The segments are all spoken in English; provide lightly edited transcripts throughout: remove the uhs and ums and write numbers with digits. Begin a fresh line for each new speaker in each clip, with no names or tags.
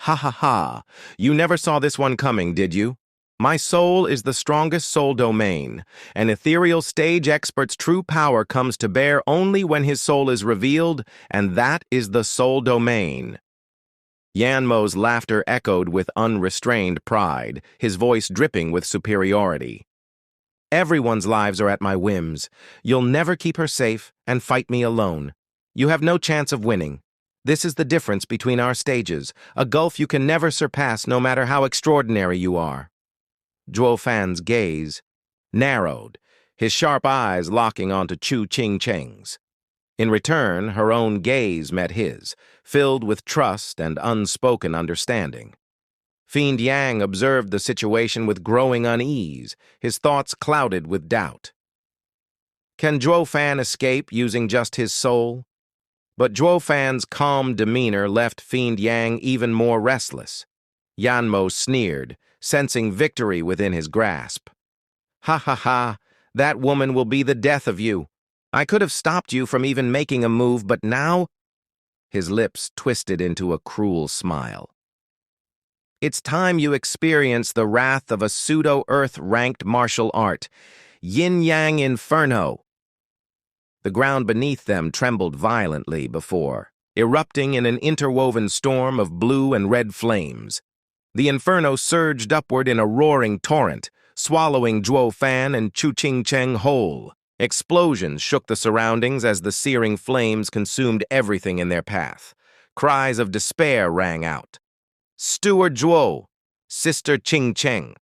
Ha ha ha. You never saw this one coming, did you? My soul is the strongest soul domain. An ethereal stage expert's true power comes to bear only when his soul is revealed, and that is the soul domain. Yanmo's laughter echoed with unrestrained pride, his voice dripping with superiority. Everyone's lives are at my whims. You'll never keep her safe and fight me alone. You have no chance of winning. This is the difference between our stages, a gulf you can never surpass no matter how extraordinary you are. Zhuo Yifan's gaze narrowed, his sharp eyes locking onto Chu Qingcheng's. In return, her own gaze met his, filled with trust and unspoken understanding. Fiend Yang observed the situation with growing unease, his thoughts clouded with doubt. Can Zhuo Yifan escape using just his soul? But Zhuo Yifan's calm demeanor left Fiend Yang even more restless. Yanmo sneered, sensing victory within his grasp. Ha ha ha, that woman will be the death of you. I could have stopped you from even making a move, but now... His lips twisted into a cruel smile. It's time you experience the wrath of a pseudo-earth-ranked martial art. Yin-Yang Inferno. The ground beneath them trembled violently before, erupting in an interwoven storm of blue and red flames. The inferno surged upward in a roaring torrent, swallowing Zhuo Yifan and Chu Qingcheng whole. Explosions shook the surroundings as the searing flames consumed everything in their path. Cries of despair rang out. Steward Zhuo, Sister Qingcheng.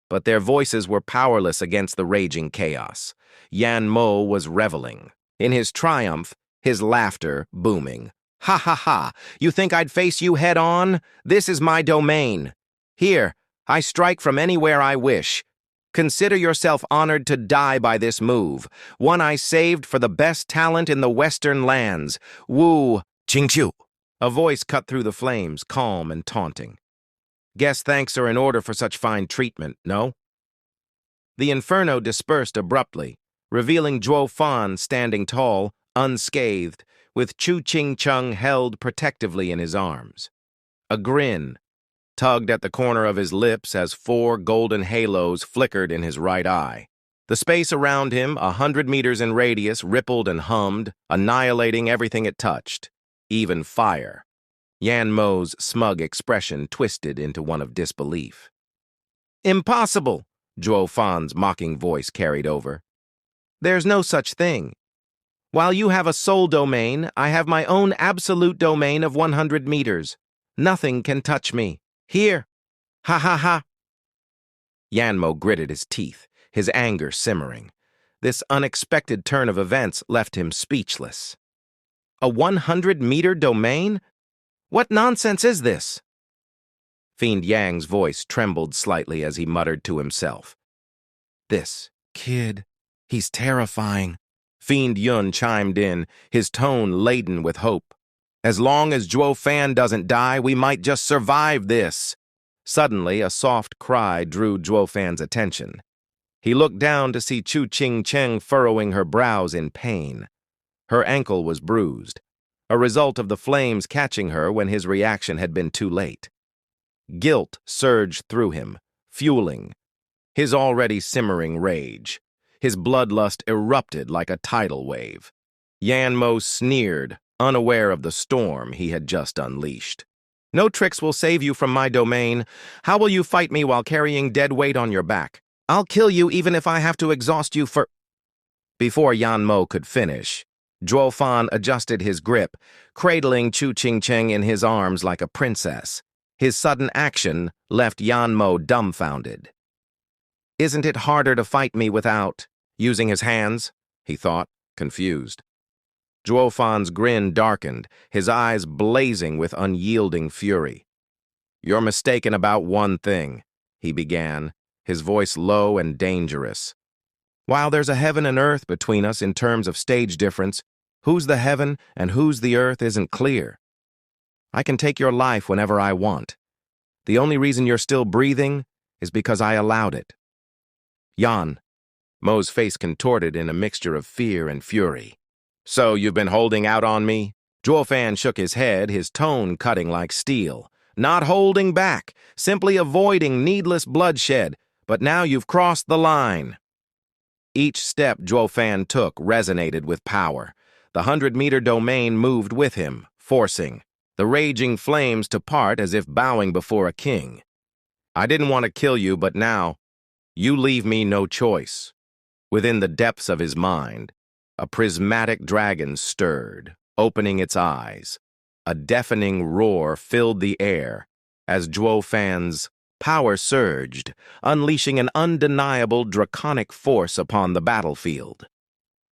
But their voices were powerless against the raging chaos. Yanmo was reveling. In his triumph, his laughter booming. Ha ha ha, you think I'd face you head on? This is my domain. Here, I strike from anywhere I wish. Consider yourself honored to die by this move, one I saved for the best talent in the western lands. Wu Qingqiu. A voice cut through the flames, calm and taunting. Guess thanks are in order for such fine treatment, no? The inferno dispersed abruptly, revealing Zhuo Yifan standing tall, unscathed, with Chu Qingcheng held protectively in his arms. A grin tugged at the corner of his lips as 4 golden halos flickered in his right eye. The space around him, 100 meters in radius, rippled and hummed, annihilating everything it touched, even fire. Yanmo's smug expression twisted into one of disbelief. Impossible, Zhuo Yifan's mocking voice carried over. There's no such thing. While you have a soul domain, I have my own absolute domain of 100 meters. Nothing can touch me. Here. Ha ha ha. Yanmo gritted his teeth, his anger simmering. This unexpected turn of events left him speechless. A 100-meter domain? What nonsense is this? Fiend Yang's voice trembled slightly as he muttered to himself. This kid, he's terrifying. Fiend Yun chimed in, his tone laden with hope. As long as Zhuo Yifan doesn't die, we might just survive this. Suddenly, a soft cry drew Zhuo Yifan's attention. He looked down to see Chu Qingcheng furrowing her brows in pain. Her ankle was bruised, a result of the flames catching her when his reaction had been too late. Guilt surged through him, fueling his already simmering rage. His bloodlust erupted like a tidal wave. Yanmo sneered, unaware of the storm he had just unleashed. No tricks will save you from my domain. How will you fight me while carrying dead weight on your back? I'll kill you even if I have to exhaust you for... Before Yanmo could finish, Zhuo Yifan adjusted his grip, cradling Chu Qingcheng in his arms like a princess. His sudden action left Yanmo dumbfounded. Isn't it harder to fight me without using his hands? He thought, confused. Zhuo Yifan's grin darkened, his eyes blazing with unyielding fury. You're mistaken about one thing, he began, his voice low and dangerous. While there's a heaven and earth between us in terms of stage difference, who's the heaven and who's the earth isn't clear. I can take your life whenever I want. The only reason you're still breathing is because I allowed it. Yan. Mo's face contorted in a mixture of fear and fury. So you've been holding out on me? Zhuo Yifan shook his head, his tone cutting like steel. not holding back, simply avoiding needless bloodshed, but now you've crossed the line. Each step Zhuo Yifan took resonated with power. The 100-meter domain moved with him, forcing the raging flames to part as if bowing before a king. I didn't want to kill you, but now you leave me no choice. Within the depths of his mind, a prismatic dragon stirred, opening its eyes. A deafening roar filled the air as Zhuo Yifan's power surged, unleashing an undeniable draconic force upon the battlefield.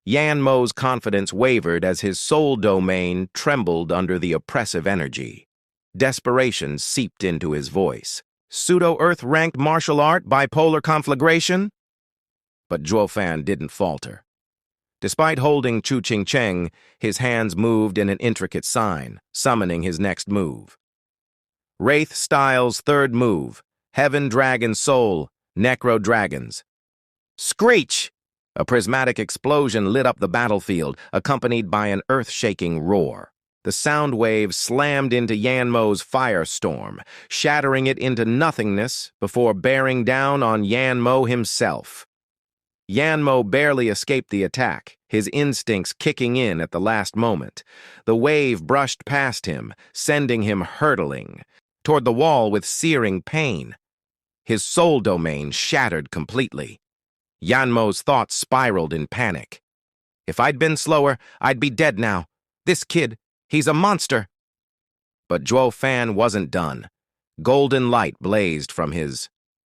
Yan Mo's confidence wavered as his soul domain trembled under the oppressive energy. Desperation seeped into his voice. Pseudo-Earth-ranked martial art bipolar conflagration? But Zhuo Yifan didn't falter. Despite holding Chu Qingcheng, his hands moved in an intricate sign, summoning his next move. Wraith Style's third move, Heaven Dragon Soul, Necro Dragons. Screech! A prismatic explosion lit up the battlefield, accompanied by an earth-shaking roar. The sound wave slammed into Yan Mo's firestorm, shattering it into nothingness before bearing down on Yan Mo himself. Yan Mo barely escaped the attack, his instincts kicking in at the last moment. The wave brushed past him, sending him hurtling toward the wall with searing pain. His soul domain shattered completely. Yan Mo's thoughts spiraled in panic. If I'd been slower, I'd be dead now. This kid, he's a monster. But Zhuo Yifan wasn't done. Golden light blazed from his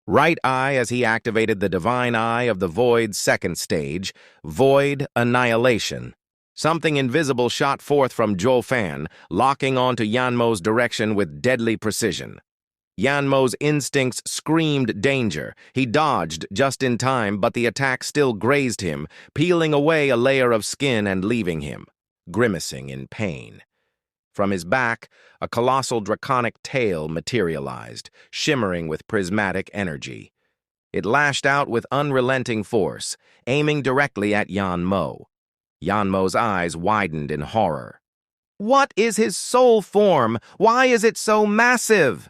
right eye as he activated the divine eye of the Void's second stage, Void Annihilation. Something invisible shot forth from Zhuo Yifan, locking onto Yan Mo's direction with deadly precision. Yan Mo's instincts screamed danger. He dodged just in time, but the attack still grazed him, peeling away a layer of skin and leaving him grimacing in pain. From his back, a colossal draconic tail materialized, shimmering with prismatic energy. It lashed out with unrelenting force, aiming directly at Yan Mo. Yan Mo's eyes widened in horror. What is his soul form? Why is it so massive?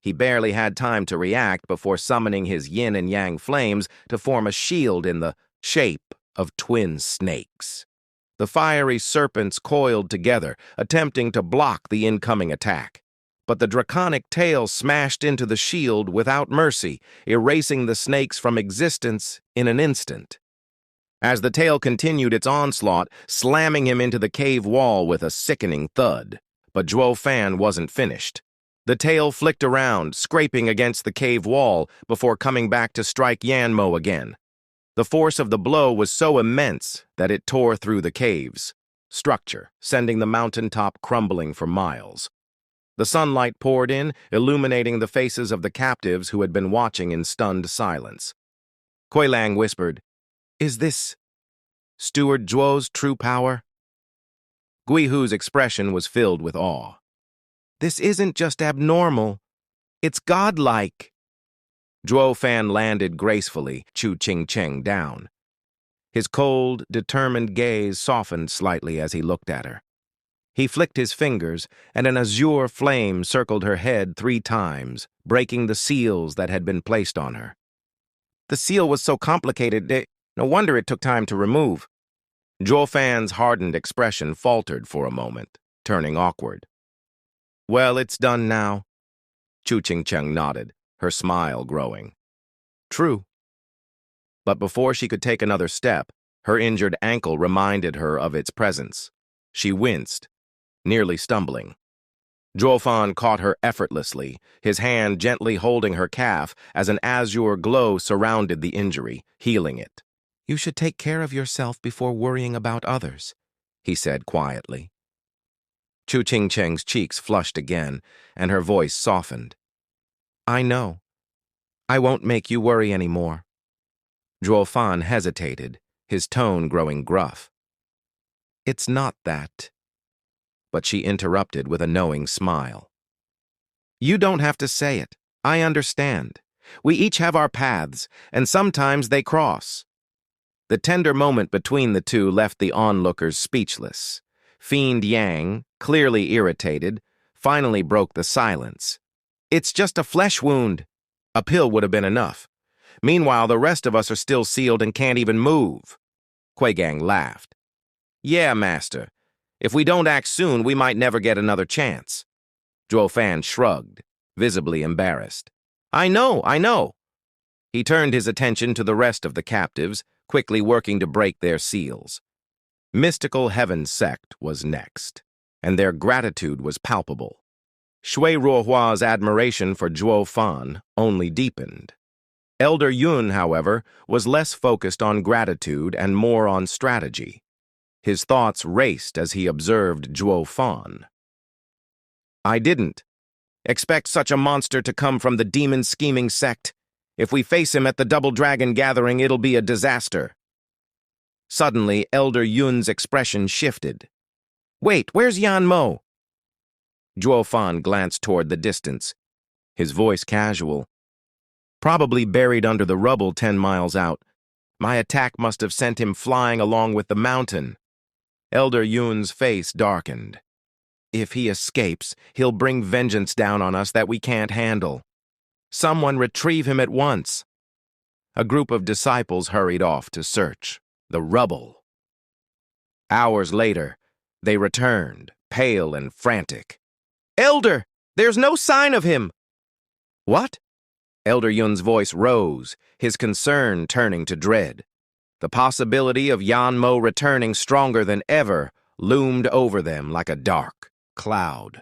He barely had time to react before summoning his yin and yang flames to form a shield in the shape of twin snakes. The fiery serpents coiled together, attempting to block the incoming attack. But the draconic tail smashed into the shield without mercy, erasing the snakes from existence in an instant. As the tail continued its onslaught, slamming him into the cave wall with a sickening thud. But Zhuo Yifan wasn't finished. The tail flicked around, scraping against the cave wall before coming back to strike Yan Mo again. The force of the blow was so immense that it tore through the cave's structure, sending the mountaintop crumbling for miles. The sunlight poured in, illuminating the faces of the captives who had been watching in stunned silence. Kuei Lang whispered, "Is this Steward Zhuo's true power?" Gui Hu's expression was filled with awe. "This isn't just abnormal, it's godlike." Zhuo Yifan landed gracefully, Chu Qingcheng down. His cold, determined gaze softened slightly as he looked at her. He flicked his fingers, and an azure flame circled her head 3 times, breaking the seals that had been placed on her. "The seal was so complicated, no wonder it took time to remove." Zhuo Yifan hardened expression faltered for a moment, turning awkward. "Well, it's done now." Chu Qingcheng nodded, her smile growing. "True." But before she could take another step, her injured ankle reminded her of its presence. She winced, nearly stumbling. Zhuo Yifan caught her effortlessly, his hand gently holding her calf as an azure glow surrounded the injury, healing it. "You should take care of yourself before worrying about others," he said quietly. Chu Qingcheng's cheeks flushed again, and her voice softened. "I know. I won't make you worry anymore." Zhuo Yifan hesitated, his tone growing gruff. "It's not that." But she interrupted with a knowing smile. "You don't have to say it. I understand. We each have our paths, and sometimes they cross." The tender moment between the two left the onlookers speechless. Fiend Yang, clearly irritated, finally broke the silence. It's just a flesh wound. A pill would have been enough. Meanwhile, the rest of us are still sealed and can't even move. Kuei-gang laughed. Yeah, master. If we don't act soon, we might never get another chance. Zhuo Yifan shrugged, visibly embarrassed. I know. He turned his attention to the rest of the captives, quickly working to break their seals. Mystical Heaven Sect was next, and their gratitude was palpable. Shui Ruohua's admiration for Zhuo Yifan only deepened. Elder Yun, however, was less focused on gratitude and more on strategy. His thoughts raced as he observed Zhuo Yifan. I didn't expect such a monster to come from the demon-scheming sect. If we face him at the Double Dragon gathering, it'll be a disaster. Suddenly, Elder Yun's expression shifted. Wait, where's Yan Mo? Zhuo Yifan glanced toward the distance, his voice casual. Probably buried under the rubble 10 miles out. My attack must have sent him flying along with the mountain. Elder Yun's face darkened. If he escapes, he'll bring vengeance down on us that we can't handle. Someone retrieve him at once. A group of disciples hurried off to search the rubble. Hours later, they returned, pale and frantic. Elder, there's no sign of him. What? Elder Yun's voice rose, his concern turning to dread. The possibility of Yan Mo returning stronger than ever loomed over them like a dark cloud.